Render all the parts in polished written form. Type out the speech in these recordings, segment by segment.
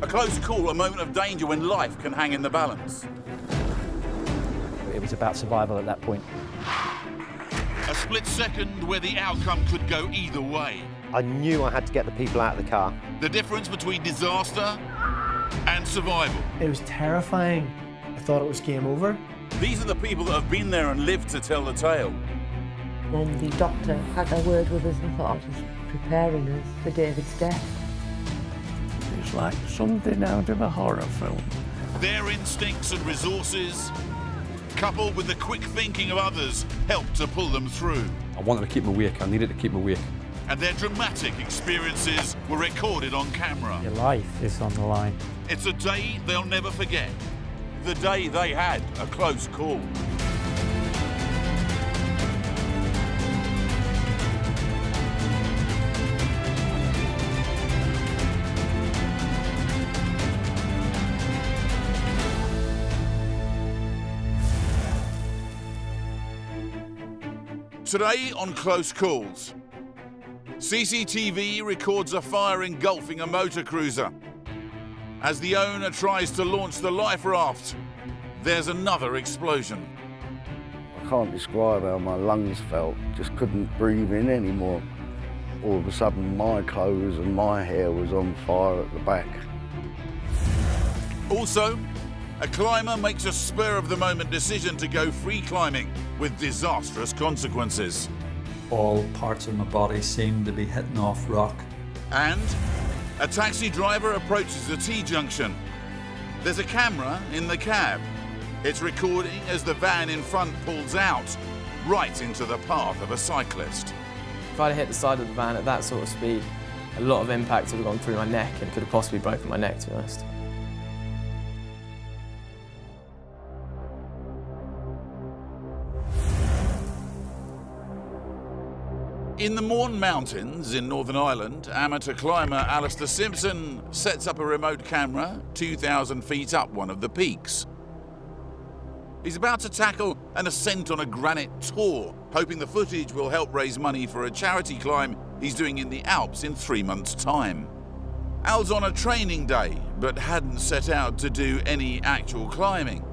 A close call, a moment of danger when life can hang in the balance. It was about survival at that point. A split second where the outcome could go either way. I knew I had to get the people out of the car. The difference between disaster and survival. It was terrifying. I thought it was game over. These are the people that have been there and lived to tell the tale. When the doctor had a word with us, I thought I was preparing us for David's death. It's like something out of a horror film. Their instincts and resources, coupled with the quick thinking of others, helped to pull them through. I wanted to keep them awake. I needed to keep them awake. And their dramatic experiences were recorded on camera. Your life is on the line. It's a day they'll never forget. The day they had a close call. Today on Close Calls, CCTV records a fire engulfing a motor cruiser. As the owner tries to launch the life raft, there's another explosion. I can't describe how my lungs felt, just couldn't breathe in anymore. All of a sudden my clothes and my hair was on fire at the back. Also, a climber makes a spur-of-the-moment decision to go free climbing with disastrous consequences. All parts of my body seemed to be hitting off rock. And a taxi driver approaches a T-junction. There's a camera in the cab. It's recording as the van in front pulls out, right into the path of a cyclist. If I'd hit the side of the van at that sort of speed, a lot of impact would have gone through my neck and could have possibly broken my neck, to be honest. In the Mourne Mountains in Northern Ireland, amateur climber Alistair Simpson sets up a remote camera 2,000 feet up one of the peaks. He's about to tackle an ascent on a granite tor, hoping the footage will help raise money for a charity climb he's doing in the Alps in 3 months' time. Al's on a training day, but hadn't set out to do any actual climbing.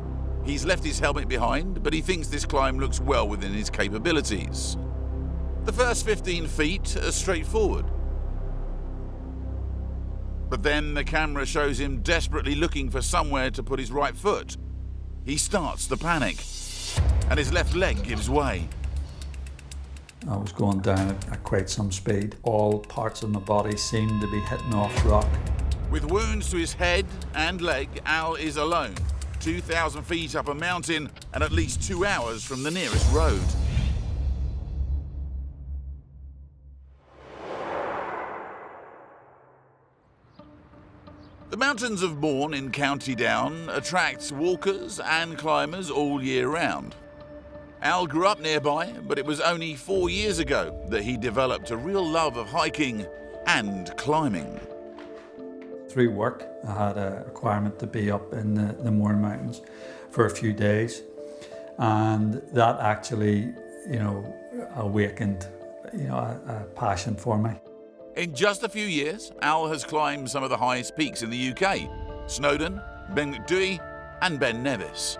He's left his helmet behind, but he thinks this climb looks well within his capabilities. The first 15 feet are straightforward. But then the camera shows him desperately looking for somewhere to put his right foot. He starts to panic, and his left leg gives way. I was going down at quite some speed. All parts of my body seemed to be hitting off rock. With wounds to his head and leg, Al is alone, 2,000 feet up a mountain and at least 2 hours from the nearest road. The mountains of Mourne in County Down attracts walkers and climbers all year round. Al grew up nearby, but it was only 4 years ago that he developed a real love of hiking and climbing. Through work, I had a requirement to be up in the Mourne Mountains for a few days, and that actually, awakened, a passion for me. In just a few years, Al has climbed some of the highest peaks in the UK, Snowdon, Ben Macdui and Ben Nevis.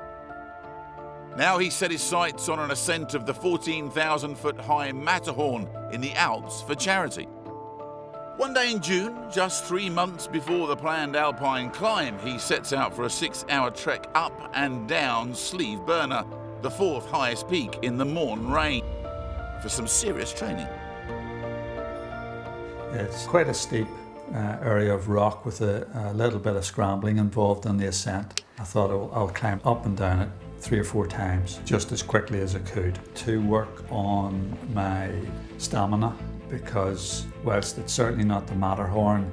Now he's set his sights on an ascent of the 14,000-foot high Matterhorn in the Alps for charity. One day in June, just 3 months before the planned alpine climb, he sets out for a 6-hour trek up and down Sleeve Burner, the 4th highest peak in the Mourne range, for some serious training. It's quite a steep area of rock with a little bit of scrambling involved in the ascent. I thought I'll climb up and down it 3 or 4 times just as quickly as I could to work on my stamina, because whilst it's certainly not the Matterhorn,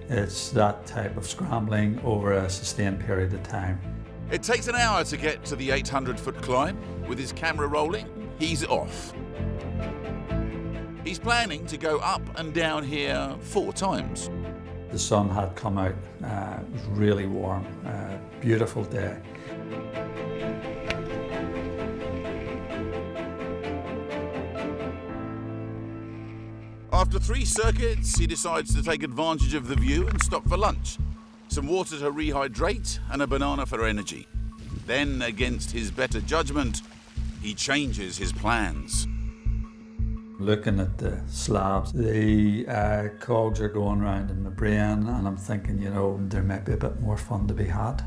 it's that type of scrambling over a sustained period of time. It takes an hour to get to the 800-foot climb. With his camera rolling, he's off. He's planning to go up and down here 4 times. The sun had come out, it was really warm, beautiful day. After 3 circuits, he decides to take advantage of the view and stop for lunch. some water to rehydrate, and a banana for energy. Then, against his better judgment, he changes his plans. Looking at the slabs, the cogs are going round in my brain, and I'm thinking, you know, there might be a bit more fun to be had.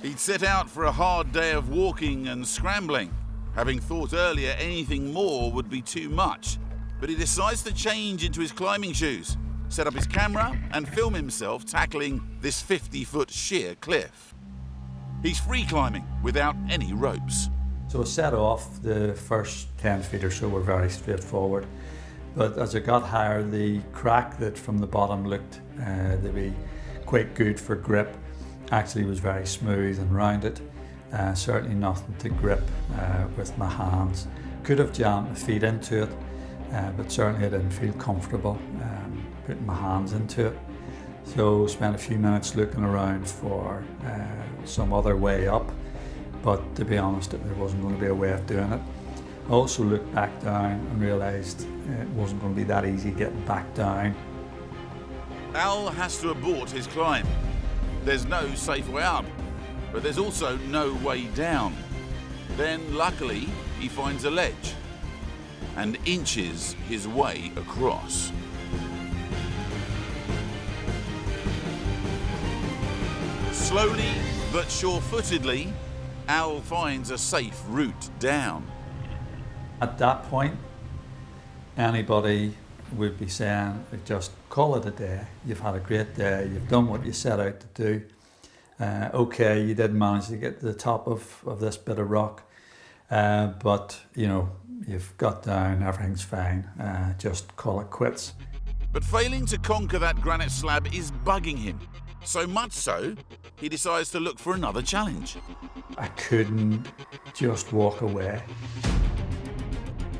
He'd set out for a hard day of walking and scrambling, having thought earlier anything more would be too much. But he decides to change into his climbing shoes, set up his camera and film himself tackling this 50-foot sheer cliff. He's free climbing without any ropes. So I set off. The first 10 feet or so were very straightforward. But as I got higher, the crack that from the bottom looked to be quite good for grip actually was very smooth and rounded. Certainly nothing to grip with my hands. Could have jammed my feet into it, but certainly I didn't feel comfortable putting my hands into it. So spent a few minutes looking around for some other way up, but to be honest, there wasn't going to be a way of doing it. I also looked back down and realised it wasn't going to be that easy getting back down. Al has to abort his climb. There's no safe way up, but there's also no way down. Then, luckily, he finds a ledge and inches his way across. Slowly but sure-footedly, Al finds a safe route down. At that point, anybody would be saying, just call it a day. You've had a great day. You've done what you set out to do. Okay, you did manage to get to the top of this bit of rock, but you know, you've got down, everything's fine. Just call it quits. But failing to conquer that granite slab is bugging him. So much so, he decides to look for another challenge. I couldn't just walk away.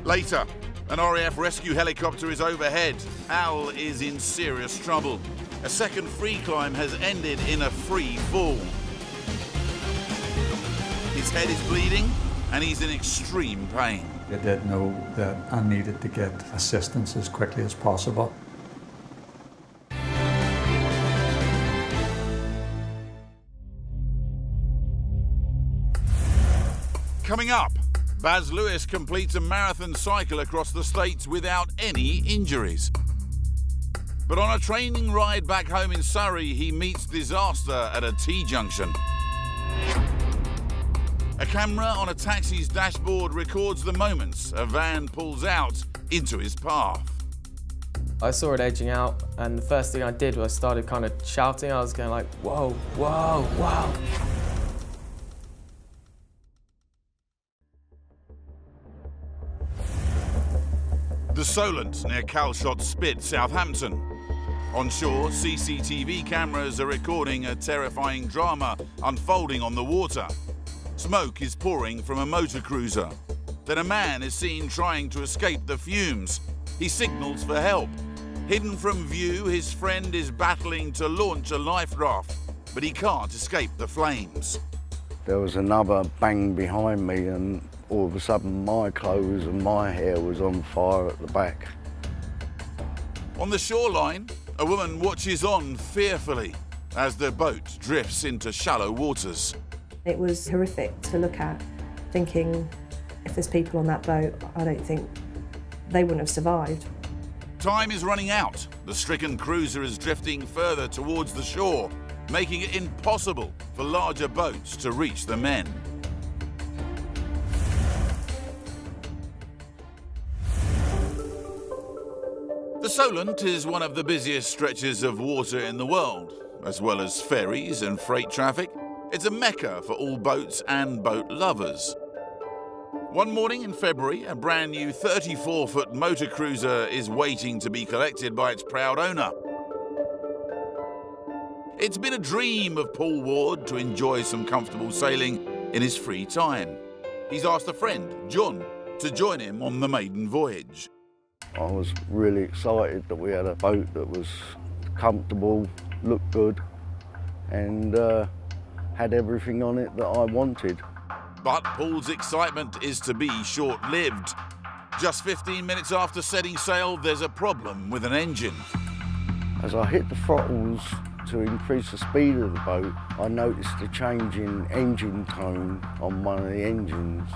Later, an RAF rescue helicopter is overhead. Al is in serious trouble. A second free climb has ended in a free fall. His head is bleeding and he's in extreme pain. I did know that I needed to get assistance as quickly as possible. Coming up, Baz Lewis completes a marathon cycle across the States without any injuries. But on a training ride back home in Surrey, he meets disaster at a T-junction. A camera on a taxi's dashboard records the moments a van pulls out into his path. I saw it edging out, and the first thing I did was I started kind of shouting. I was going like, whoa, whoa, whoa. The Solent near Calshot Spit, Southampton. On shore, CCTV cameras are recording a terrifying drama unfolding on the water. Smoke is pouring from a motor cruiser. Then a man is seen trying to escape the fumes. He signals for help. Hidden from view, his friend is battling to launch a life raft, but he can't escape the flames. There was another bang behind me, and all of a sudden my clothes and my hair was on fire at the back. On the shoreline, a woman watches on fearfully as the boat drifts into shallow waters. It was horrific to look at, thinking if there's people on that boat, I don't think they wouldn't have survived. Time is running out. The stricken cruiser is drifting further towards the shore, making it impossible for larger boats to reach the men. The Solent is one of the busiest stretches of water in the world, as well as ferries and freight traffic. It's a mecca for all boats and boat lovers. One morning in February, a brand new 34-foot motor cruiser is waiting to be collected by its proud owner. It's been a dream of Paul Ward to enjoy some comfortable sailing in his free time. He's asked a friend, John, to join him on the maiden voyage. I was really excited that we had a boat that was comfortable, looked good, and had everything on it that I wanted. But Paul's excitement is to be short-lived. Just 15 minutes after setting sail, there's a problem with an engine. As I hit the throttles To increase the speed of the boat, I noticed a change in engine tone on one of the engines.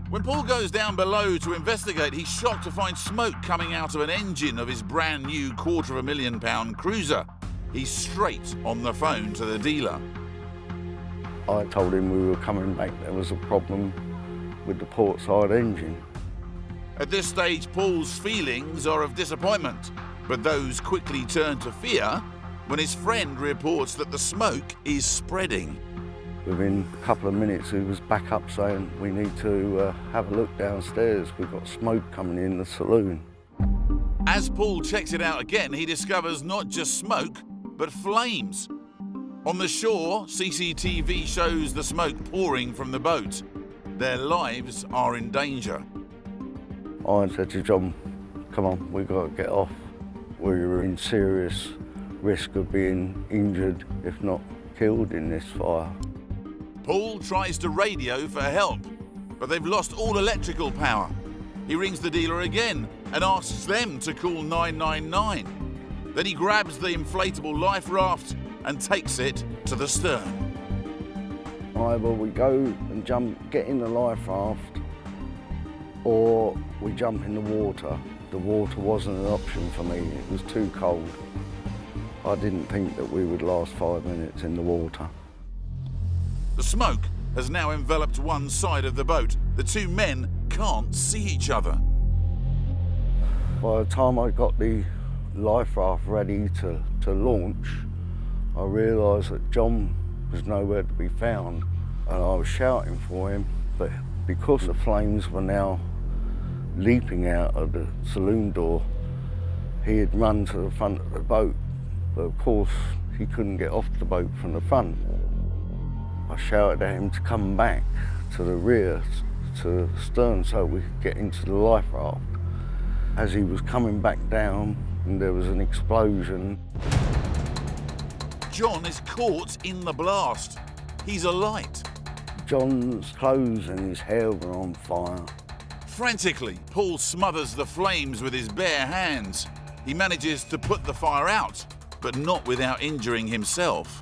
When Paul goes down below to investigate, he's shocked to find smoke coming out of an engine of his brand new £250,000 cruiser. He's straight on the phone to the dealer. I told him we were coming back, there was a problem with the port side engine. At this stage, Paul's feelings are of disappointment, but those quickly turn to fear when his friend reports that the smoke is spreading. Within a couple of minutes, he was back up saying, we need to have a look downstairs. We've got smoke coming in the saloon. As Paul checks it out again, he discovers not just smoke, but flames. On the shore, CCTV shows the smoke pouring from the boat. Their lives are in danger. I said to John, come on, we've got to get off. We were in serious risk of being injured, if not killed, in this fire. Paul tries to radio for help, but they've lost all electrical power. He rings the dealer again and asks them to call 999. Then he grabs the inflatable life raft and takes it to the stern. Either we go and get in the life raft, or we jump in the water. The water wasn't an option for me, it was too cold. I didn't think that we would last 5 minutes in the water. The smoke has now enveloped one side of the boat. The two men can't see each other. By the time I got the life raft ready to launch, I realised that John was nowhere to be found, and I was shouting for him, but because the flames were now leaping out of the saloon door, he had run to the front of the boat, but of course he couldn't get off the boat from the front. I shouted at him to come back to the rear, to the stern, so we could get into the life raft. As he was coming back down, and there was an explosion. John is caught in the blast. He's alight. John's clothes and his hair were on fire. Frantically, Paul smothers the flames with his bare hands. He manages to put the fire out, but not without injuring himself.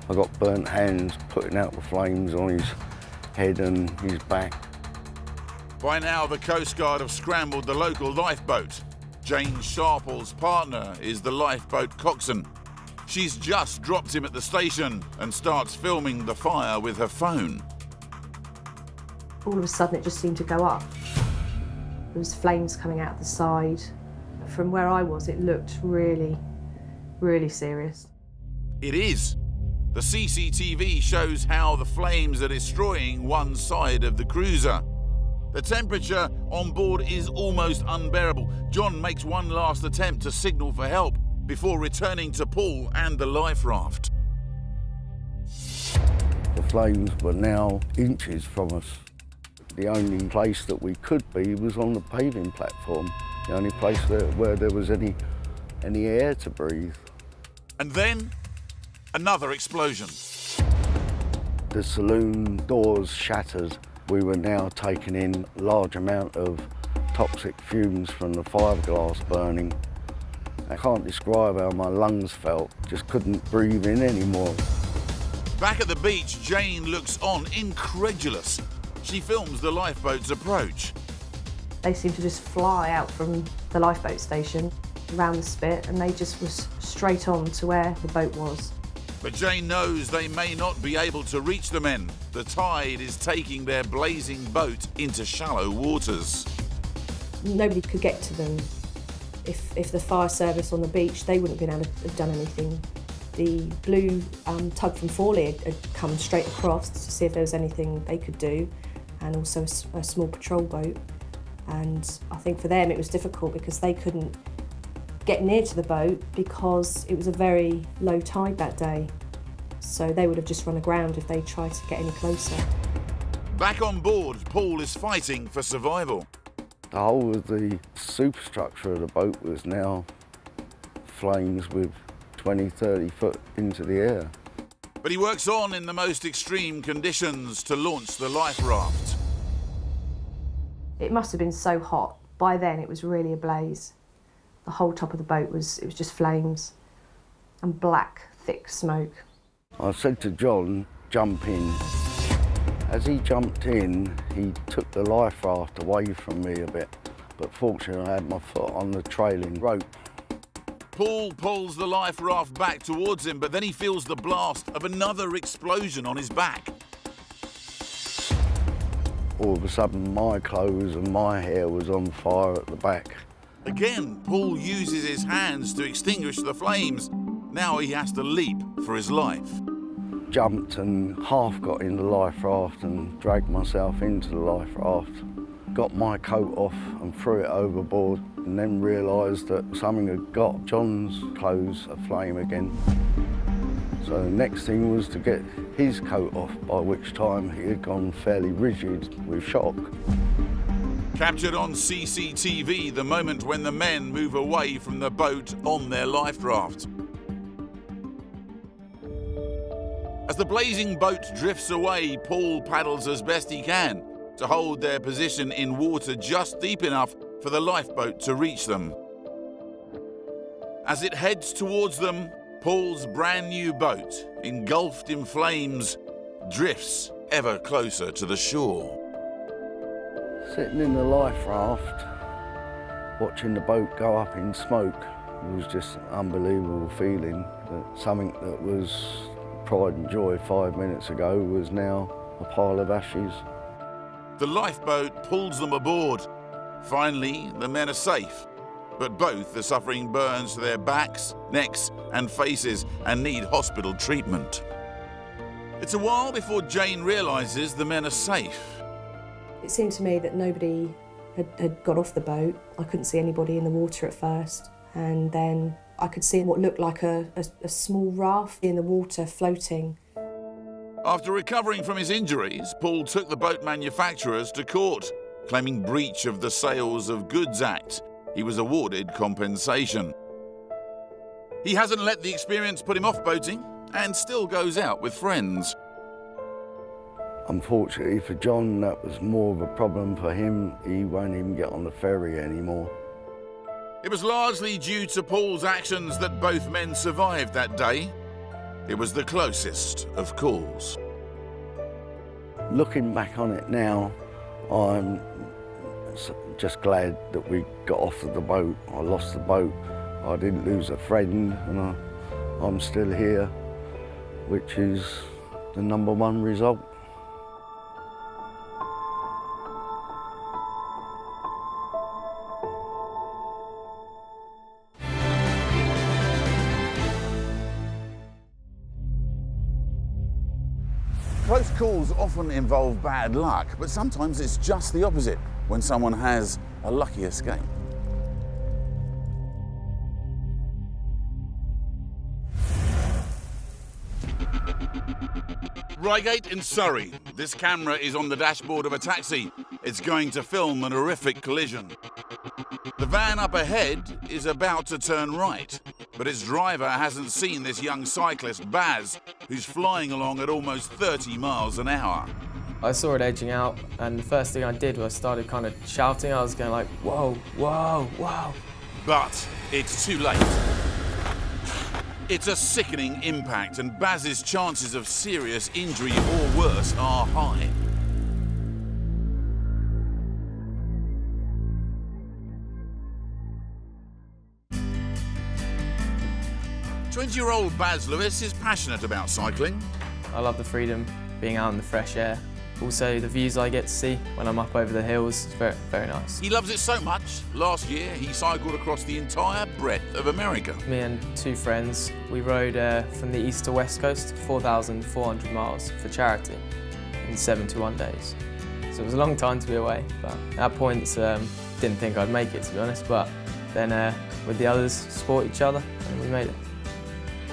I got burnt hands putting out the flames on his head and his back. By now, the Coast Guard have scrambled the local lifeboat. Jane Sharple's partner is the lifeboat coxswain. She's just dropped him at the station and starts filming the fire with her phone. All of a sudden it just seemed to go up. There was flames coming out the side. From where I was, it looked really, really serious. It is. The CCTV shows how the flames are destroying one side of the cruiser. The temperature on board is almost unbearable. John makes one last attempt to signal for help before returning to Paul and the life raft. The flames were now inches from us. The only place that we could be was on the paving platform, the only place where there was any air to breathe. And then, another explosion. The saloon doors shattered. We were now taking in a large amount of toxic fumes from the fiberglass burning. I can't describe how my lungs felt, just couldn't breathe in anymore. Back at the beach, Jane looks on, incredulous. She films the lifeboat's approach. They seemed to just fly out from the lifeboat station around the spit, and they just was straight on to where the boat was. But Jane knows they may not be able to reach the men. The tide is taking their blazing boat into shallow waters. Nobody could get to them. If the fire service on the beach, they wouldn't have been able to have done anything. The blue tug from Fawley had come straight across to see if there was anything they could do, and also a small patrol boat. And I think for them it was difficult because they couldn't get near to the boat because it was a very low tide that day. So they would have just run aground if they tried to get any closer. Back on board, Paul is fighting for survival. The whole of the superstructure of the boat was now flames with 20, 30 foot into the air. But he works on in the most extreme conditions to launch the life raft. It must have been so hot. By then it was really ablaze. The whole top of the boat it was just flames. and black, thick smoke. I said to John, jump in. As he jumped in, he took the life raft away from me a bit, but fortunately I had my foot on the trailing rope. Paul pulls the life raft back towards him, but then he feels the blast of another explosion on his back. All of a sudden, my clothes and my hair was on fire at the back. Again, Paul uses his hands to extinguish the flames. Now he has to leap for his life. Jumped and half got in the life raft and dragged myself into the life raft. Got my coat off and threw it overboard, and then realised that something had got John's clothes aflame again. So the next thing was to get his coat off, by which time he had gone fairly rigid with shock. Captured on CCTV, the moment when the men move away from the boat on their life raft. As the blazing boat drifts away, Paul paddles as best he can to hold their position in water just deep enough for the lifeboat to reach them. As it heads towards them, Paul's brand new boat, engulfed in flames, drifts ever closer to the shore. Sitting in the life raft, watching the boat go up in smoke, it was just an unbelievable feeling that something that was pride and joy 5 minutes ago was now a pile of ashes. The lifeboat pulls them aboard. Finally, the men are safe, but both are suffering burns to their backs, necks and faces and need hospital treatment. It's a while before Jane realises the men are safe. It seemed to me that nobody had got off the boat. I couldn't see anybody in the water at first, and then I could see what looked like a small raft in the water floating. After recovering from his injuries, Paul took the boat manufacturers to court, claiming breach of the Sales of Goods Act. He was awarded compensation. He hasn't let the experience put him off boating and still goes out with friends. Unfortunately for John, that was more of a problem for him. He won't even get on the ferry anymore. It was largely due to Paul's actions that both men survived that day. It was the closest of calls. Looking back on it now, I'm just glad that we got off of the boat. I lost the boat, I didn't lose a friend, and I'm still here, which is the #1 result. Close calls often involve bad luck, but sometimes it's just the opposite when someone has a lucky escape. Reigate in Surrey. This camera is on the dashboard of a taxi. It's going to film an horrific collision. The van up ahead is about to turn right, but its driver hasn't seen this young cyclist, Baz, who's flying along at almost 30 miles an hour. I saw it edging out, and the first thing I did was I started kind of shouting. I was going like, whoa, whoa, whoa. But it's too late. It's a sickening impact, and Baz's chances of serious injury or worse are high. "20-year-old Baz Lewis is passionate about cycling. I love the freedom, being out in the fresh air. Also, the views I get to see when I'm up over the hills is very, very nice. He loves it so much, last year he cycled across the entire breadth of America. Me and 2 friends, we rode from the east to west coast, 4,400 miles for charity in 71 days. So it was a long time to be away, but at points didn't think I'd make it, to be honest, but then with the others, support each other, and we made it.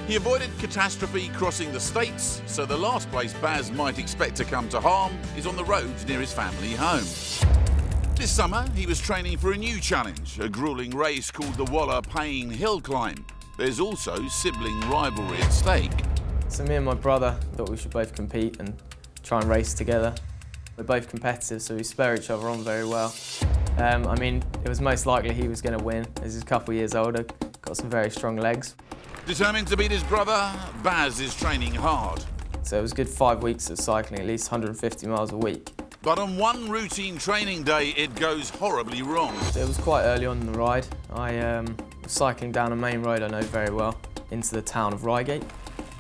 He avoided catastrophe crossing the states, so the last place Baz might expect to come to harm is on the roads near his family home. This summer, he was training for a new challenge, a gruelling race called the Waller Payne Hill Climb. There's also sibling rivalry at stake. So me and my brother thought we should both compete and try and race together. We're both competitive, so we spur each other on very well. I mean, it was most likely he was going to win, as he's a couple of years older, got some very strong legs. Determined to beat his brother, Baz is training hard. So it was a good 5 weeks of cycling, at least 150 miles a week. But on one routine training day, it goes horribly wrong. So it was quite early on in the ride. I was cycling down a main road I know very well, into the town of Reigate.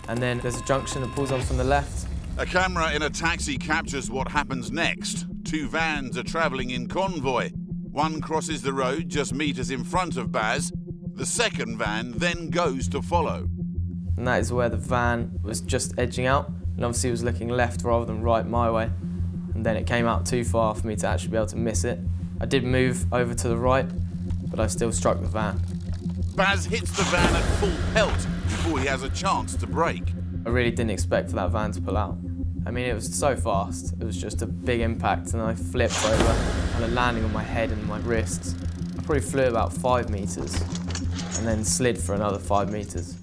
And then there's a junction that pulls on from the left. A camera in a taxi captures what happens next. Two vans are travelling in convoy. One crosses the road just meters in front of Baz. The second van then goes to follow. And that is where the van was just edging out, and obviously was looking left rather than right my way. And then it came out too far for me to actually be able to miss it. I did move over to the right, but I still struck the van. Baz hits the van at full pelt before he has a chance to brake. I really didn't expect for that van to pull out. I mean, it was so fast. It was just a big impact, and I flipped over, kind of landing on my head and my wrists. I probably flew about 5 meters, and then slid for another 5 meters.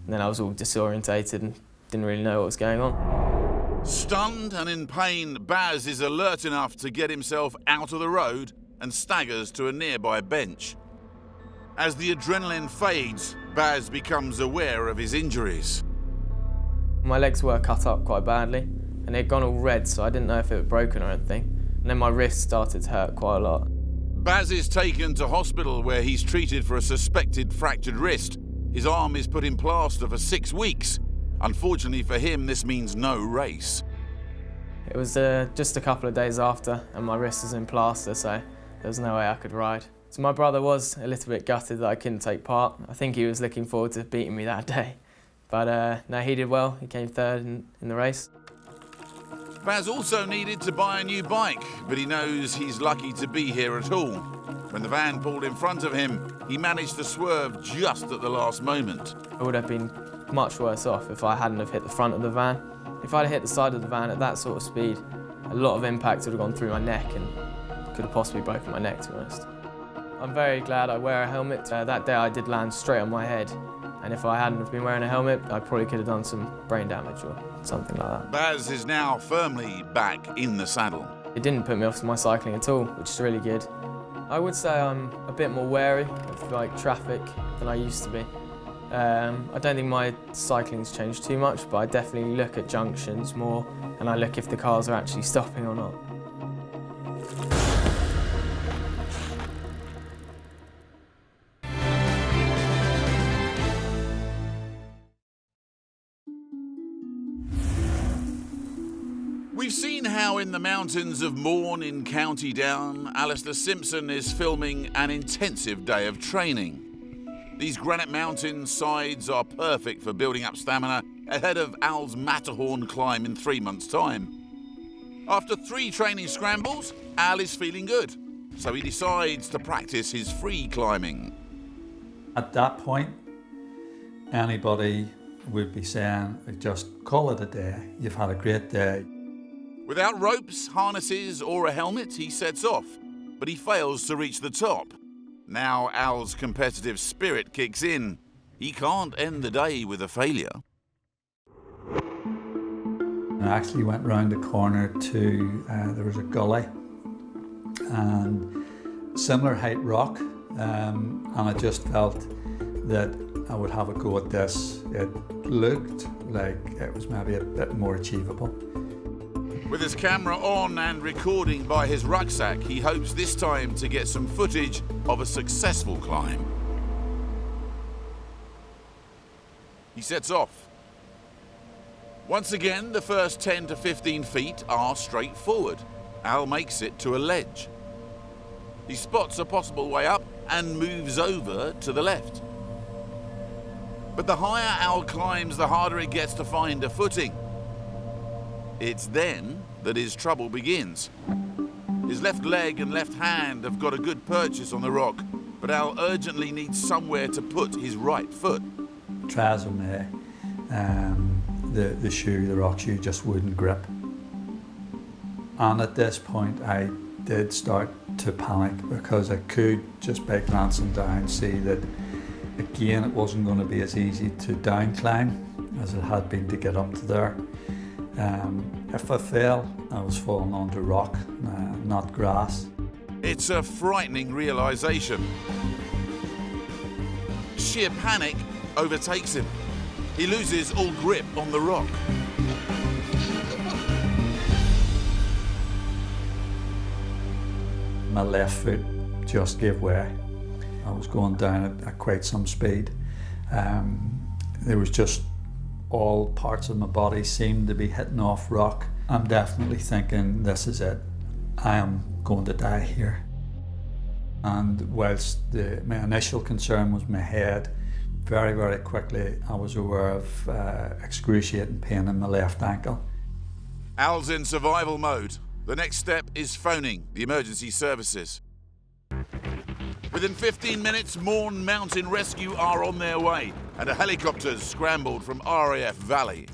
And then I was all disorientated and didn't really know what was going on. Stunned and in pain, Baz is alert enough to get himself out of the road and staggers to a nearby bench. As the adrenaline fades, Baz becomes aware of his injuries. My legs were cut up quite badly, and it had gone all red, so I didn't know if it was broken or anything. And then my wrist started to hurt quite a lot. Baz is taken to hospital where he's treated for a suspected fractured wrist. His arm is put in plaster for 6 weeks. Unfortunately for him, this means no race. It was just a couple of days after, and my wrist was in plaster, so there was no way I could ride. So my brother was a little bit gutted that I couldn't take part. I think he was looking forward to beating me that day. But no, he did well. He came third in the race. Baz also needed to buy a new bike, but he knows he's lucky to be here at all. When the van pulled in front of him, he managed to swerve just at the last moment. I would have been much worse off if I hadn't have hit the front of the van. If I'd hit the side of the van at that sort of speed, a lot of impact would have gone through my neck and could have possibly broken my neck, to be honest. I'm very glad I wear a helmet. That day I did land straight on my head, and if I hadn't have been wearing a helmet, I probably could have done some brain damage or something like that. Baz is now firmly back in the saddle. It didn't put me off my cycling at all, which is really good. I would say I'm a bit more wary of traffic than I used to be. I don't think my cycling's changed too much, but I definitely look at junctions more, and I look if the cars are actually stopping or not. We've seen how in the mountains of Mourne in County Down, Alistair Simpson is filming an intensive day of training. These granite mountain sides are perfect for building up stamina ahead of Al's Matterhorn climb in 3 months' time. After 3 training scrambles, Al is feeling good, so he decides to practice his free climbing. At that point, anybody would be saying, just call it a day, you've had a great day. Without ropes, harnesses or a helmet, he sets off, but he fails to reach the top. Now Al's competitive spirit kicks in. He can't end the day with a failure. I actually went round the corner to, there was a gully and similar height rock, and I just felt that I would have a go at this. It looked like it was maybe a bit more achievable. With his camera on and recording by his rucksack, he hopes this time to get some footage of a successful climb. He sets off. Once again, the first 10 to 15 feet are straightforward. Al makes it to a ledge. He spots a possible way up and moves over to the left. But the higher Al climbs, the harder it gets to find a footing. It's then that his trouble begins. His left leg and left hand have got a good purchase on the rock, but Al urgently needs somewhere to put his right foot. Try as I may, the rock shoe just wouldn't grip. And at this point I did start to panic because I could just by glancing down see that again it wasn't going to be as easy to down climb as it had been to get up to there. If I fell, I was falling onto rock, not grass. It's a frightening realization. Sheer panic overtakes him. He loses all grip on the rock. My left foot just gave way. I was going down at quite some speed. There was just all parts of my body seemed to be hitting off rock. I'm definitely thinking, this is it. I am going to die here. And whilst my initial concern was my head, very, very quickly I was aware of excruciating pain in my left ankle. Al's in survival mode. The next step is phoning the emergency services. Within 15 minutes, Mourne Mountain Rescue are on their way, and a helicopter's scrambled from RAF Valley.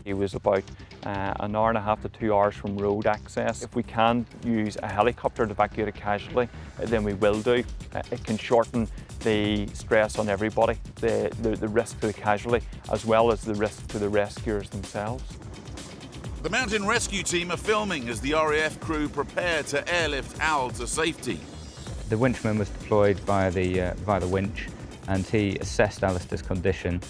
He was about an hour and a half to 2 hours from road access. If we can use a helicopter to evacuate a casualty, then we will do. It can shorten the stress on everybody, the risk to the casualty, as well as the risk to the rescuers themselves. The mountain rescue team are filming as the RAF crew prepare to airlift Al to safety. The winchman was deployed via the winch, and he assessed Alistair's condition.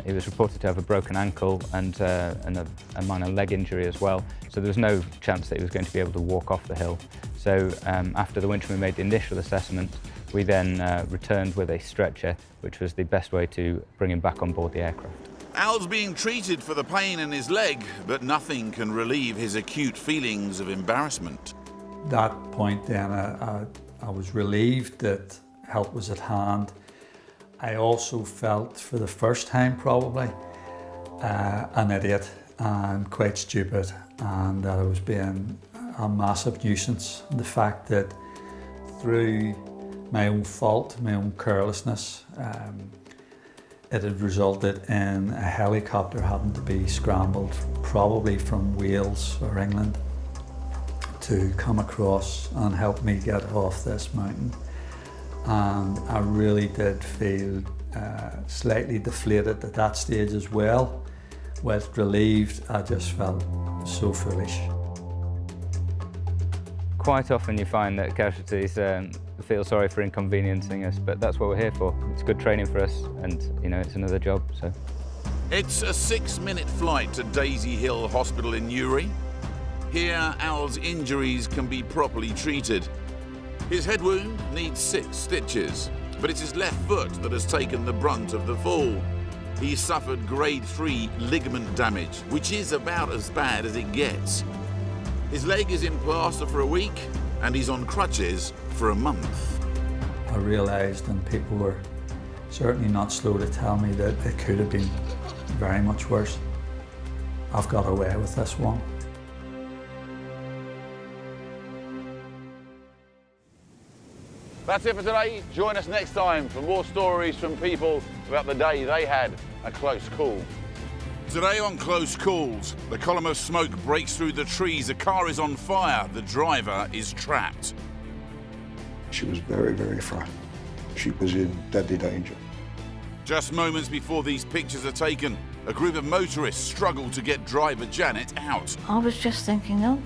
He was reported to have a broken ankle and a minor leg injury as well, so there was no chance that he was going to be able to walk off the hill. So after the winchman made the initial assessment, we then returned with a stretcher, which was the best way to bring him back on board the aircraft. Al's being treated for the pain in his leg, but nothing can relieve his acute feelings of embarrassment. That point then, I was relieved that help was at hand. I also felt, for the first time probably, an idiot and quite stupid, and that I was being a massive nuisance. The fact that through my own fault, my own carelessness, it had resulted in a helicopter having to be scrambled, probably from Wales or England, to come across and help me get off this mountain. And I really did feel slightly deflated at that stage as well. Whilst relieved, I just felt so foolish. Quite often you find that casualties feel sorry for inconveniencing us, but that's what we're here for. It's good training for us, and you know, it's another job. So it's a 6-minute flight to Daisy Hill Hospital in Newry. Here, Al's injuries can be properly treated. His head wound needs 6 stitches, but it's his left foot that has taken the brunt of the fall. He's suffered grade 3 ligament damage, which is about as bad as it gets. His leg is in plaster for a week, and he's on crutches for a month. I realised, and people were certainly not slow to tell me, that it could have been very much worse. I've got away with this one. That's it for today. Join us next time for more stories from people about the day they had a close call. Today on Close Calls, the column of smoke breaks through the trees, a car is on fire, the driver is trapped. She was very, very frightened. She was in deadly danger. Just moments before these pictures are taken, a group of motorists struggle to get driver Janet out. I was just thinking, oh